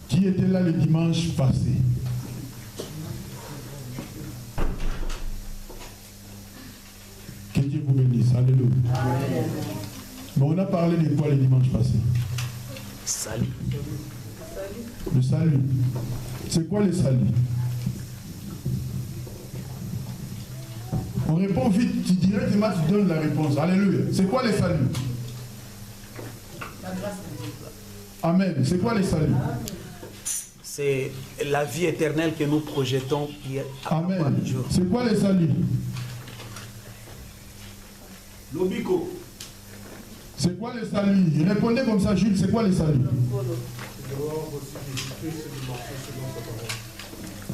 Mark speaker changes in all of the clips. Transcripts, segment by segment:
Speaker 1: qui était là le dimanche passé? Que Dieu vous bénisse. Alléluia. Amen. Mais on a parlé de quoi le dimanche passé?
Speaker 2: Salut.
Speaker 1: Le salut. C'est quoi le salut? On répond vite. Tu directement tu donnes la réponse. Alléluia. C'est quoi le salut?
Speaker 3: La grâce de Dieu.
Speaker 1: Amen. C'est quoi le salut?
Speaker 2: C'est la vie éternelle que nous projetons.
Speaker 1: Amen. C'est quoi le salut?
Speaker 2: L'obico.
Speaker 1: C'est quoi le salut? Répondez comme ça, Jules. C'est quoi le salut?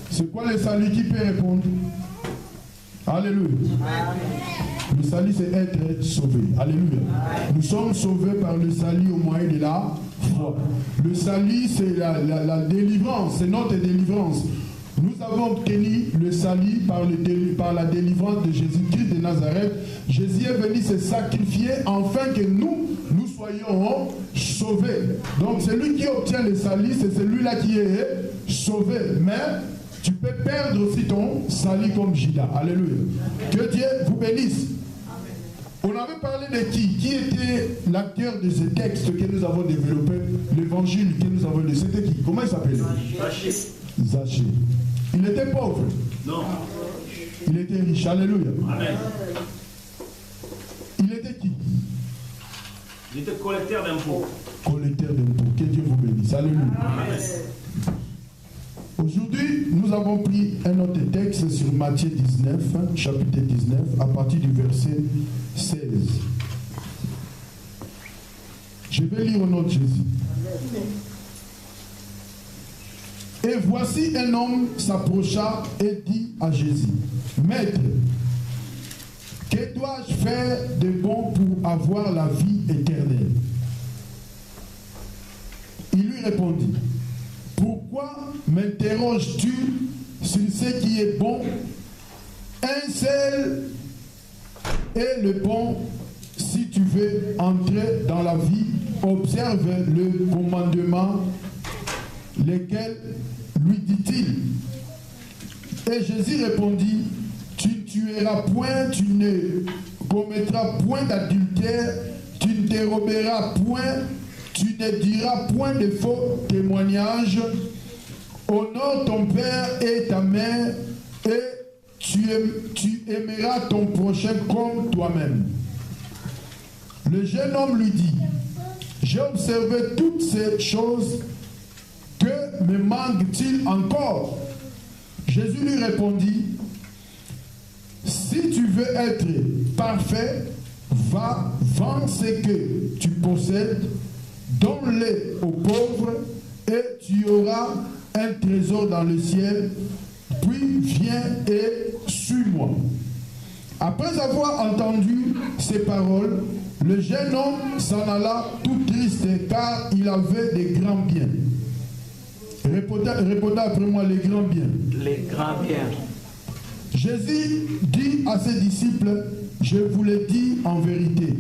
Speaker 1: C'est quoi le salut? Qui peut répondre? Alléluia. Le salut, c'est être sauvé. Alléluia. Nous sommes sauvés par le salut au moyen de la foi. Le salut, c'est la délivrance. C'est notre délivrance. Nous avons obtenu le salut par la délivrance de Jésus-Christ de Nazareth. Jésus est venu se sacrifier afin que nous soyons sauvés. Donc celui qui obtient le salut, c'est celui-là qui est sauvé. Mais tu peux perdre aussi ton salut comme Judas. Alléluia. Que Dieu vous bénisse. On avait parlé de qui était l'acteur de ce texte que nous avons développé, l'évangile que nous avons lu. C'était qui? Comment il s'appelait? Zachée. Il était pauvre? Non. Il était riche. Alléluia. Amen. Il était qui?
Speaker 2: Il était collecteur d'impôts.
Speaker 1: Collecteur d'impôts. Que Dieu vous bénisse. Alléluia.
Speaker 2: Amen.
Speaker 1: Aujourd'hui, nous avons pris un autre texte sur Matthieu 19, chapitre 19, à partir du verset 16. Je vais lire au nom de Jésus. Et voici un homme s'approcha et dit à Jésus, Maître, que dois-je faire de bon pour avoir la vie éternelle? Il lui répondit, pourquoi m'interroges-tu sur ce qui est bon? Un seul est le bon. Si tu veux entrer dans la vie, observe le commandement, lequel lui dit-il. Et Jésus répondit, tu ne tueras point, tu ne commettras point d'adultère, tu ne déroberas point, tu ne diras point de faux témoignages, honore ton père et ta mère, et tu aimeras ton prochain comme toi-même. Le jeune homme lui dit, j'ai observé toutes ces choses, que me manque-t-il encore? Jésus lui répondit, si tu veux être parfait, va vendre ce que tu possèdes, donne-le aux pauvres, et tu auras un trésor dans le ciel, puis viens et suis-moi. Après avoir entendu ces paroles, le jeune homme s'en alla tout triste, car il avait des grands biens. Répondez après moi, les grands biens. Les grands biens. Jésus dit à ses disciples, je vous le dis en vérité,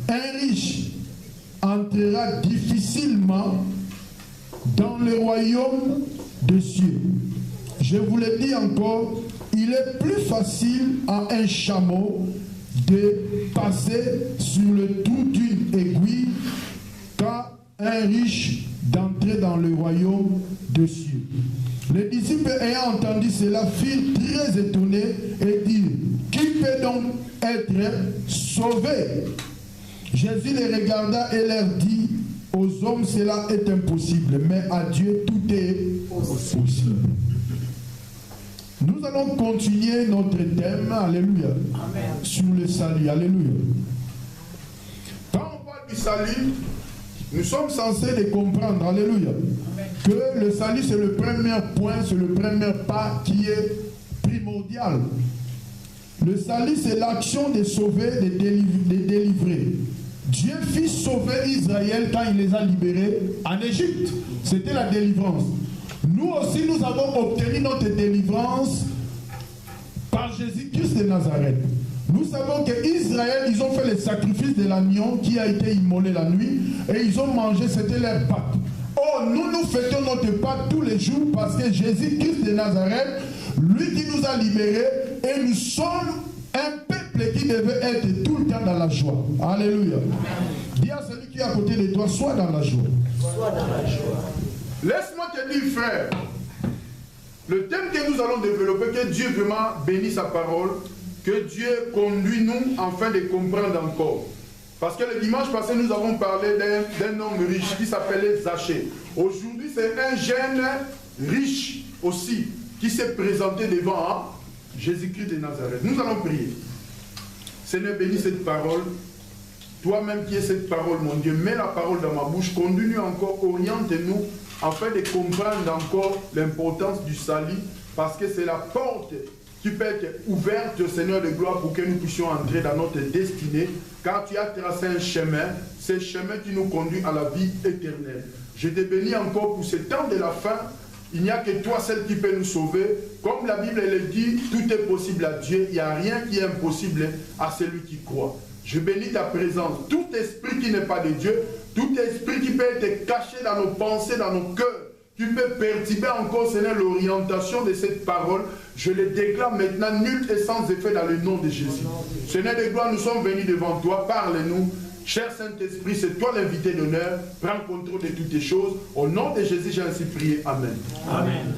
Speaker 1: un riche entrera difficilement dans le royaume des cieux. Je vous le dis encore, il est plus facile à un chameau de passer sur le trou d'une aiguille qu'à un riche d'entrer dans le royaume des cieux. Les disciples ayant entendu cela furent très étonnés et dirent, qui peut donc être sauvé? Jésus les regarda et leur dit, aux hommes cela est impossible, mais à Dieu tout est possible. Nous allons continuer notre thème, alléluia, amen, sur le salut, alléluia. Quand on parle du salut, nous sommes censés les comprendre, alléluia, amen, que le salut c'est le premier point, c'est le premier pas qui est primordial. Le salut c'est l'action de sauver, de délivrer. Dieu fit sauver Israël quand il les a libérés en Égypte. C'était la délivrance. Nous aussi, nous avons obtenu notre délivrance par Jésus-Christ de Nazareth. Nous savons qu'Israël, ils ont fait le sacrifice de l'agneau qui a été immolé la nuit et ils ont mangé, c'était leur Pâque. oh, nous fêtons notre Pâques tous les jours parce que Jésus-Christ de Nazareth, lui qui nous a libérés, et nous sommes un peuple qui devait être tout le temps dans la joie. Alléluia. Dis à celui qui est à côté de toi, sois dans la joie.
Speaker 2: Sois dans la joie.
Speaker 1: Laisse-moi te dire, frère, le thème que nous allons développer, que Dieu vraiment bénisse sa parole, que Dieu conduit nous afin de comprendre encore. Parce que le dimanche passé, nous avons parlé d'un homme riche qui s'appelait Zachée. Aujourd'hui, c'est un jeune riche aussi qui s'est présenté devant Jésus-Christ de Nazareth. Nous allons prier. Seigneur, bénis cette parole. Toi-même qui es cette parole, mon Dieu, mets la parole dans ma bouche. Conduis-nous encore, oriente-nous afin de comprendre encore l'importance du salut. Parce que c'est la porte qui peut être ouverte, Seigneur de gloire, pour que nous puissions entrer dans notre destinée. Car tu as tracé un chemin, c'est le chemin qui nous conduit à la vie éternelle. Je te bénis encore pour ce temps de la fin. Il n'y a que toi seul qui peut nous sauver. Comme la Bible le dit, tout est possible à Dieu. Il n'y a rien qui est impossible à celui qui croit. Je bénis ta présence. Tout esprit qui n'est pas de Dieu, tout esprit qui peut être caché dans nos pensées, dans nos cœurs, qui peut perturber encore, Seigneur, l'orientation de cette parole, je le déclare maintenant nul et sans effet dans le nom de Jésus. Seigneur de gloire, nous sommes venus devant toi. Parle-nous. Cher Saint-Esprit, c'est toi l'invité d'honneur. Prends contrôle de toutes les choses. Au nom de Jésus, j'ai ainsi prié. Amen.
Speaker 2: Amen.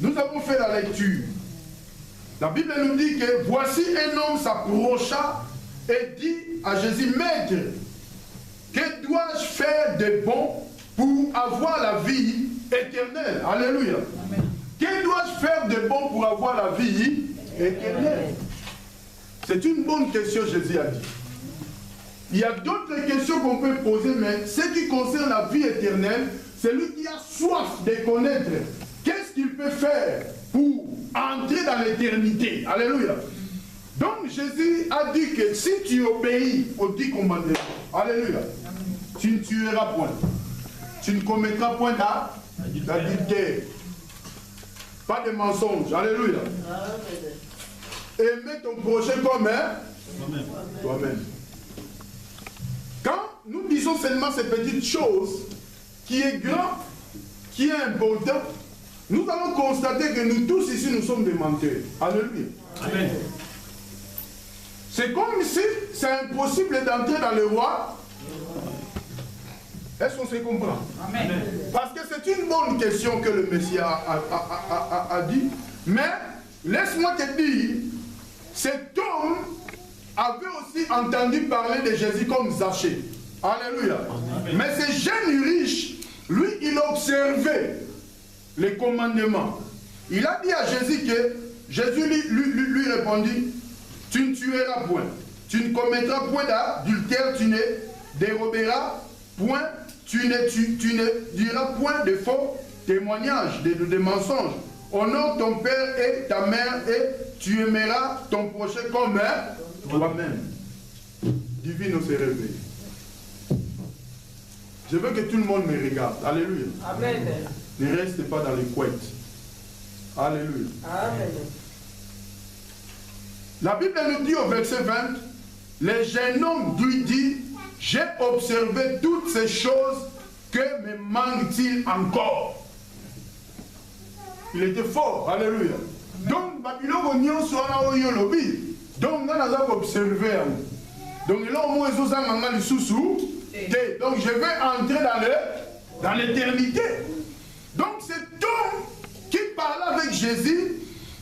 Speaker 1: Nous avons fait la lecture. La Bible nous dit que voici un homme s'approcha et dit à Jésus, Maître, que dois-je faire de bon pour avoir la vie éternelle? Alléluia. Amen. Que dois-je faire de bon pour avoir la vie éternelle? C'est une bonne question, Jésus a dit. Il y a d'autres questions qu'on peut poser, mais ce qui concerne la vie éternelle, c'est lui qui a soif de connaître qu'est-ce qu'il peut faire pour entrer dans l'éternité. Alléluia. Donc Jésus a dit que si tu obéis aux 10 commandements, alléluia, tu ne tueras point, tu ne commettras point d'adultère, pas de mensonge, alléluia. Aimer ton prochain comme toi-même. Quand nous disons seulement ces petites choses, qui est grand, qui est important, nous allons constater que nous tous ici, nous sommes des menteurs. Alléluia. Amen. C'est comme si c'est impossible d'entrer dans le roi. Est-ce qu'on se comprend? Amen. Parce que c'est une bonne question que le Messie a dit. Mais, laisse-moi te dire, cet homme avait aussi entendu parler de Jésus comme Zachée. Alléluia. Amen. Mais ce jeune riche, lui, il observait les commandements. Il a dit à Jésus que Jésus lui répondit, tu ne tueras point, tu ne commettras point d'adultère, tu ne déroberas point, tu ne diras point de faux témoignages, de mensonges. Honore ton père et ta mère et tu aimeras ton prochain comme toi-même. Divine se réveille. Je veux que tout le monde me regarde. Alléluia. Amen. Ne reste pas dans les couettes. Alléluia. Amen. La Bible nous dit au verset 20, le jeune homme lui dit, j'ai observé toutes ces choses, que me manque-t-il encore? Il était fort. Alléluia. Donc, Babylone, on soit là où il y a le lobby. Donc, on a observé. Donc, là, au moins, ils ont les sous-sous. Donc, je vais entrer dans l'éternité. Donc, cet homme qui parlait avec Jésus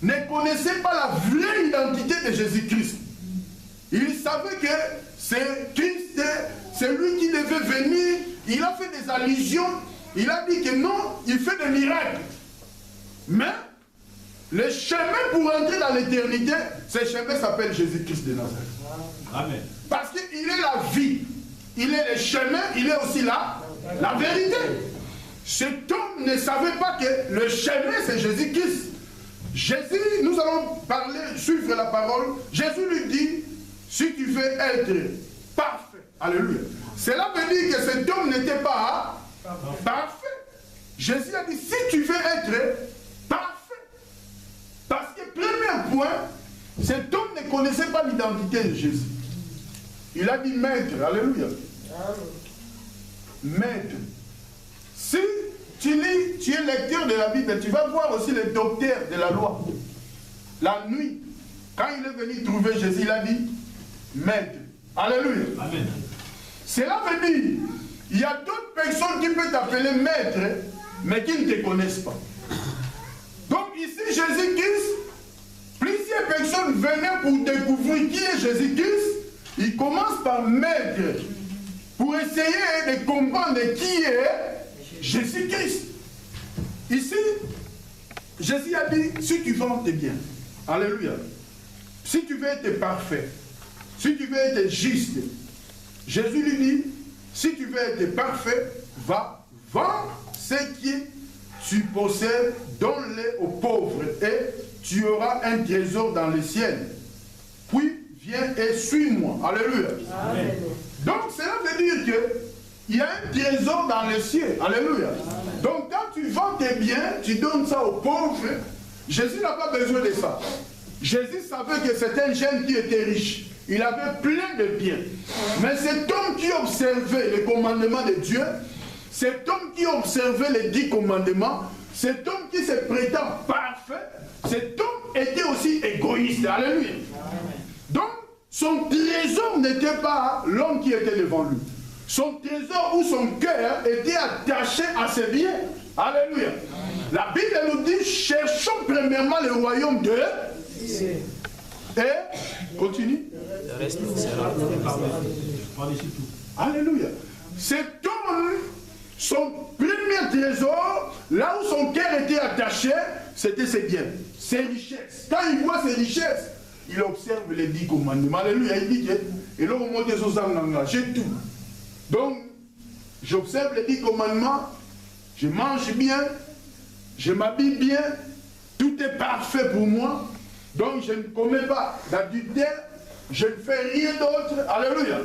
Speaker 1: ne connaissait pas la vraie identité de Jésus-Christ. Il savait que c'est Christ, c'est lui qui devait venir. Il a fait des allusions. Il a dit que non, il fait des miracles. Mais le chemin pour entrer dans l'éternité, ce chemin s'appelle Jésus-Christ de Nazareth. Amen. Parce qu'il est la vie. Il est le chemin, il est aussi la vérité. Cet homme ne savait pas que le chemin c'est Jésus-Christ. Jésus, nous allons parler, suivre la parole. Jésus lui dit, si tu veux être parfait, alléluia. Cela veut dire que cet homme n'était pas parfait. Jésus a dit, si tu veux être parfait. Parce que premier point, cet homme ne connaissait pas l'identité de Jésus. Il a dit maître, alléluia. maître. Si tu lis, tu es lecteur de la Bible, tu vas voir aussi le docteur de la loi. La nuit, quand il est venu trouver Jésus, il a dit maître. Alléluia. Amen. Cela veut dire, il y a d'autres personnes qui peuvent t'appeler maître, mais qui ne te connaissent pas. Donc ici, Jésus-Christ, plusieurs personnes venaient pour découvrir qui est Jésus-Christ. Il commence par maître, pour essayer de comprendre qui est Jésus-Christ. Ici, Jésus a dit, si tu vends tes biens, alléluia, si tu veux être parfait, si tu veux être juste, Jésus lui dit, si tu veux être parfait, va, vends ce qui tu possèdes, donne-les aux pauvres et tu auras un trésor dans le ciel. Puis, viens et suis-moi. Alléluia. Amen. Donc, cela veut dire qu'il y a un trésor dans le ciel. Alléluia. Amen. Donc, quand tu vends tes biens, tu donnes ça aux pauvres. Jésus n'a pas besoin de ça. Jésus savait que c'était un jeune qui était riche. Il avait plein de biens. Mais cet homme qui observait les commandements de Dieu, cet homme qui observait les 10 commandements, cet homme qui se prétend parfait, cet homme était aussi égoïste. Alléluia. Donc, son trésor n'était pas l'homme qui était devant lui. Son trésor ou son cœur était attaché à ses biens. Alléluia. La Bible nous dit, cherchons premièrement le royaume de Dieu. Et, continue.
Speaker 2: Le reste sera
Speaker 1: Alléluia. Cet homme, son premier trésor, là où son cœur était attaché, c'était ses biens, ses richesses. Quand il voit ses richesses, il observe les 10 commandements. Alléluia. Il dit que, et là, au moment des j'ai tout. Donc, j'observe les 10 commandements, je mange bien, je m'habille bien, tout est parfait pour moi. Donc, je ne commets pas d'adultère, je ne fais rien d'autre. Alléluia.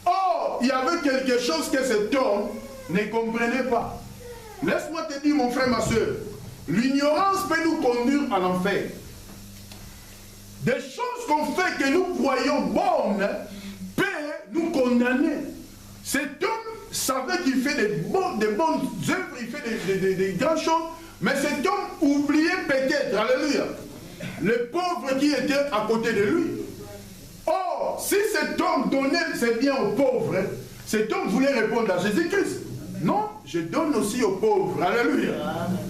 Speaker 1: Or, il y avait quelque chose que cet homme ne comprenait pas. Laisse-moi te dire, mon frère, ma soeur, l'ignorance peut nous conduire à l'enfer. Des choses qu'on fait que nous croyons bonnes peuvent nous condamner. Cet homme savait qu'il fait des bonnes œuvres, il fait des grandes choses, mais cet homme oubliait peut-être, alléluia, les pauvres qui étaient à côté de lui. Or, si cet homme donnait ses biens aux pauvres, cet homme voulait répondre à Jésus-Christ. Non, je donne aussi aux pauvres. Alléluia.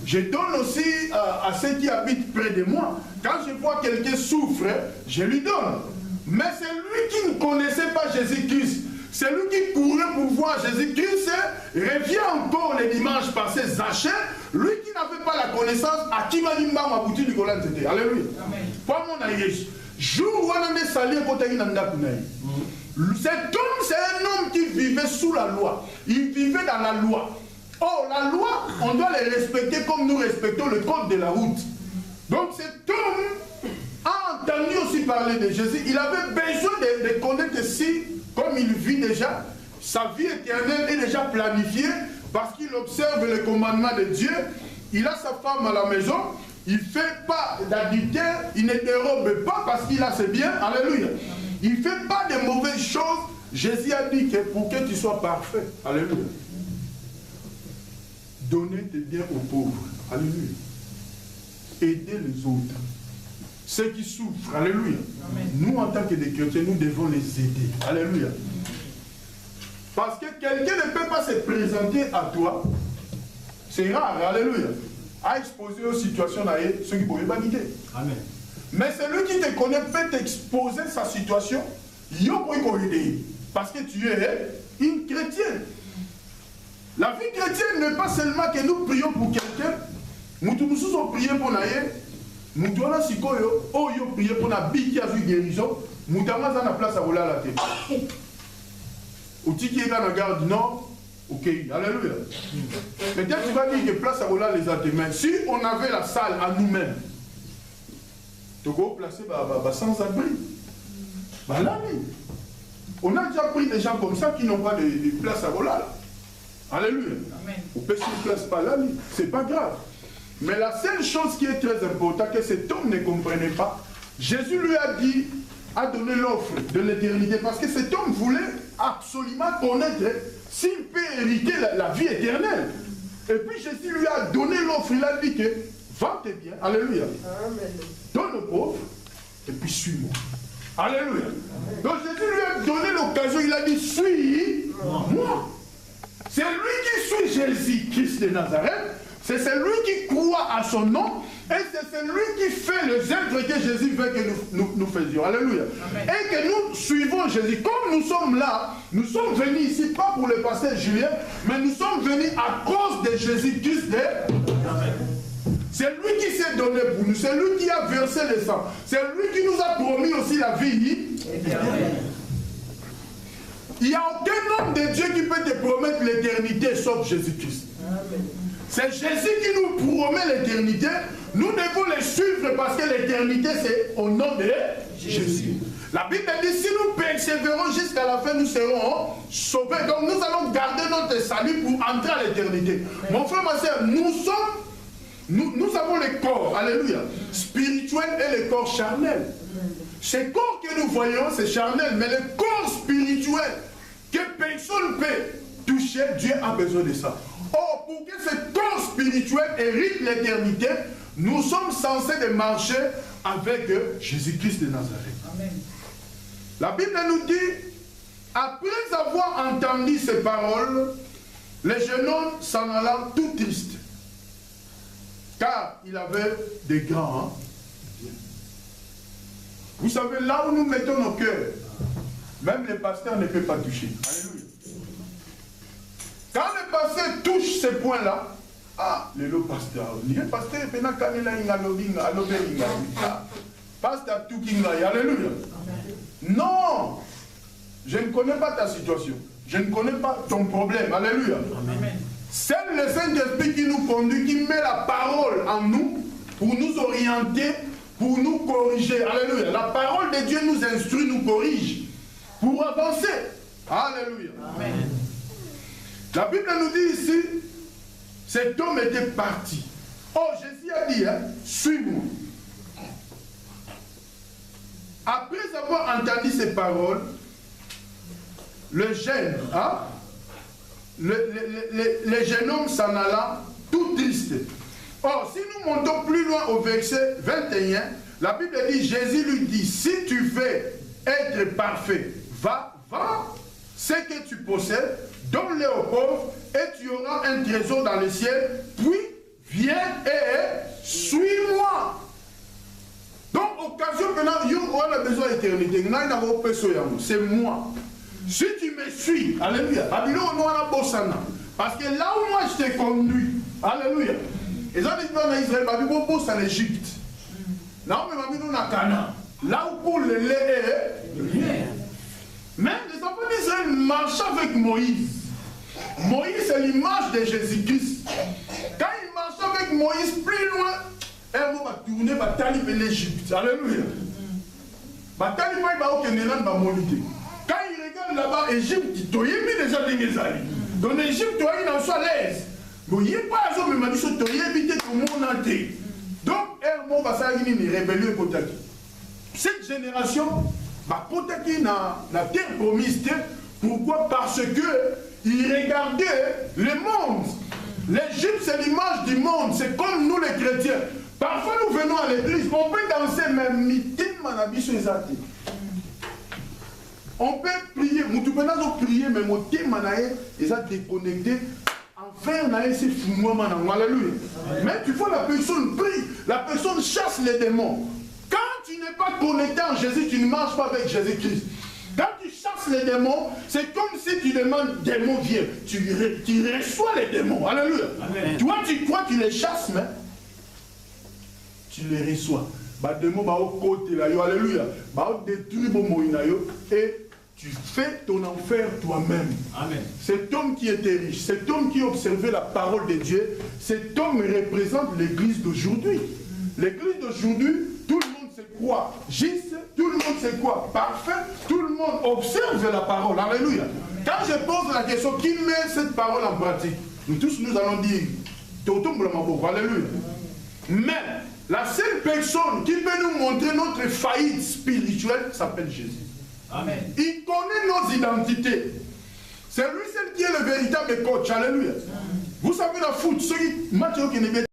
Speaker 1: Je donne aussi à ceux qui habitent près de moi. Quand je vois quelqu'un souffre, je lui donne. Mais c'est lui qui ne connaissait pas Jésus-Christ. C'est lui qui courait pour voir Jésus-Christ. Revient encore les dimanches passés, Zachée. Lui qui n'avait pas la connaissance, à qui m'a dit ma boutique du Golan c'était. Alléluia. Pas mon aïesh. Jour où on a sali côté inanda kunaï. Cet homme, c'est un homme qui vivait sous la loi. Il vivait dans la loi. Or, la loi, on doit les respecter comme nous respectons le code de la route. Donc, cet homme a entendu aussi parler de Jésus. Il avait besoin de connaître si, comme il vit déjà, sa vie éternelle est déjà planifiée parce qu'il observe les commandements de Dieu. Il a sa femme à la maison. Il ne fait pas d'adultère. Il ne dérobe pas parce qu'il a ses biens. Alléluia. Il ne fait pas de mauvaises choses. Jésus a dit que pour que tu sois parfait, alléluia, donnez tes biens aux pauvres, alléluia, aidez les autres, ceux qui souffrent, alléluia. Amen. Nous en tant que des chrétiens, nous devons les aider, alléluia. Parce que quelqu'un ne peut pas se présenter à toi, c'est rare, alléluia, à exposer aux situations là, ceux qui ne pouvaient pas quitter. Amen. Mais celui qui te connaît peut t'exposer sa situation, parce que tu es une chrétienne. La vie chrétienne n'est pas seulement que nous prions pour quelqu'un, nous tous prions pour naïe, nous tous si nous prions pour la vie qui a vu guérison, nous avons la place à voler à la tête. Au qui est dans la gare du Nord, ok, alléluia. Peut-être tu vas dire que place à voler les attentes. Si on avait la salle à nous-mêmes, tu peux placer sans abri. Là, on a déjà pris des gens comme ça qui n'ont pas de place à voler. Alléluia. On peut se place pas là, c'est pas grave. Mais la seule chose qui est très importante, que cet homme ne comprenait pas, Jésus lui a dit, a donné l'offre de l'éternité, parce que cet homme voulait absolument connaître s'il peut hériter la vie éternelle. Et puis Jésus lui a donné l'offre, il a dit que vends tes biens, alléluia, donne aux pauvres, et puis suis-moi. Alléluia. Donc Jésus lui a donné l'occasion, il a dit, suis-moi. C'est lui qui suit Jésus-Christ de Nazareth, c'est celui qui croit à son nom, et c'est celui qui fait les œuvres que Jésus veut que nous faisions. Alléluia. Amen. Et que nous suivons Jésus. Comme nous sommes là, nous sommes venus ici, pas pour le pasteur Julien, mais nous sommes venus à cause de Jésus-Christ. C'est lui qui s'est donné pour nous, c'est lui qui a versé le sang, c'est lui qui nous a promis aussi la vie. Il n'y a aucun homme de Dieu qui peut te promettre l'éternité sauf Jésus-Christ. C'est Jésus qui nous promet l'éternité. Nous devons le suivre parce que l'éternité c'est au nom de Jésus. La Bible dit si nous persévérons jusqu'à la fin, nous serons sauvés. Donc nous allons garder notre salut pour entrer à l'éternité. Mon frère, ma soeur, nous avons le corps, alléluia, spirituel et le corps charnel. Ce corps que nous voyons, c'est charnel, mais le corps spirituel que personne ne peut toucher, Dieu a besoin de ça. Or, pour que ce corps spirituel hérite l'éternité, nous sommes censés de marcher avec Jésus-Christ de Nazareth. Amen. La Bible nous dit, après avoir entendu ces paroles, le jeune homme s'en alla tout triste, car il avait des grands biens. Vous savez, là où nous mettons nos cœurs, même les pasteurs ne peuvent pas toucher. Alléluia. Quand le pasteur touche ce point-là, le pasteur, le pasteur est pasteur tout alléluia. Non, je ne connais pas ta situation, je ne connais pas ton problème, alléluia. C'est le Saint-Esprit qui nous conduit, qui met la parole en nous pour nous orienter, pour nous corriger, alléluia. La parole de Dieu nous instruit, nous corrige, pour avancer, alléluia. Amen. La Bible nous dit ici, cet homme était parti. Oh, Jésus a dit, suis-moi. Après avoir entendu ces paroles, le jeune, le jeune homme s'en alla tout triste. Or, si nous montons plus loin au verset 21, la Bible dit, Jésus lui dit, si tu veux être parfait, va, ce que tu possèdes, donne-le aux pauvres, et tu auras un trésor dans le ciel, puis viens et suis-moi. Donc, occasion que nous avons besoin d'éternité, c'est moi. Si tu me suis, alléluia, parce que là où moi je t'ai conduit, alléluia, et ça dit en Israël, c'est en Égypte. Là où on a Canaan, là où pour le lait est. Mais les enfants d'Israël marchaient avec Moïse. Moïse c'est l'image de Jésus-Christ. Quand il marchait avec Moïse plus loin, elle va tourner, va taliber l'Égypte. Alléluia. Va taliber, il va au Kénélan, va moniter. Quand il regarde là-bas, Égypte, il y a déjà des années. Donc l'Égypte, il en soit l'aise. Mais il n'y a pas à mais il y a évité tout le monde entier. Donc, elle va faire une rébellion pour Taki. Cette génération va protéger la terre promise. Pourquoi? Parce que il regardait le monde. L'Égypte, c'est l'image du monde. C'est comme nous les chrétiens. Parfois, nous venons à l'église. On peut danser, mais on peut prier. Nous pouvons prier, mais mon thème est déconnecté. Enfin, c'est fou. Alléluia. Mais tu vois, la personne prie. La personne chasse les démons. Quand tu n'es pas connecté en Jésus, tu ne marches pas avec Jésus-Christ. Quand tu chasses les démons, c'est comme si tu demandes démons viens. Tu reçois les démons. Alléluia. Amen. Toi, tu crois que tu les chasses, mais tu les reçois. Démons, alléluia. Et tu fais ton enfer toi-même. Amen. Cet homme qui était riche, cet homme qui observait la parole de Dieu, cet homme représente l'église d'aujourd'hui. L'église d'aujourd'hui, tout le monde sait quoi? Juste, tout le monde sait quoi? Parfait, tout le monde observe la parole. Alléluia. Quand je pose la question, qui met cette parole en pratique? Nous tous, nous allons dire, alléluia. Mais, la seule personne qui peut nous montrer notre faillite spirituelle s'appelle Jésus. Amen. Il connaît nos identités. C'est lui seul qui est le véritable coach. Alléluia. Vous savez, la foot, ceux qui matchent au Kenya.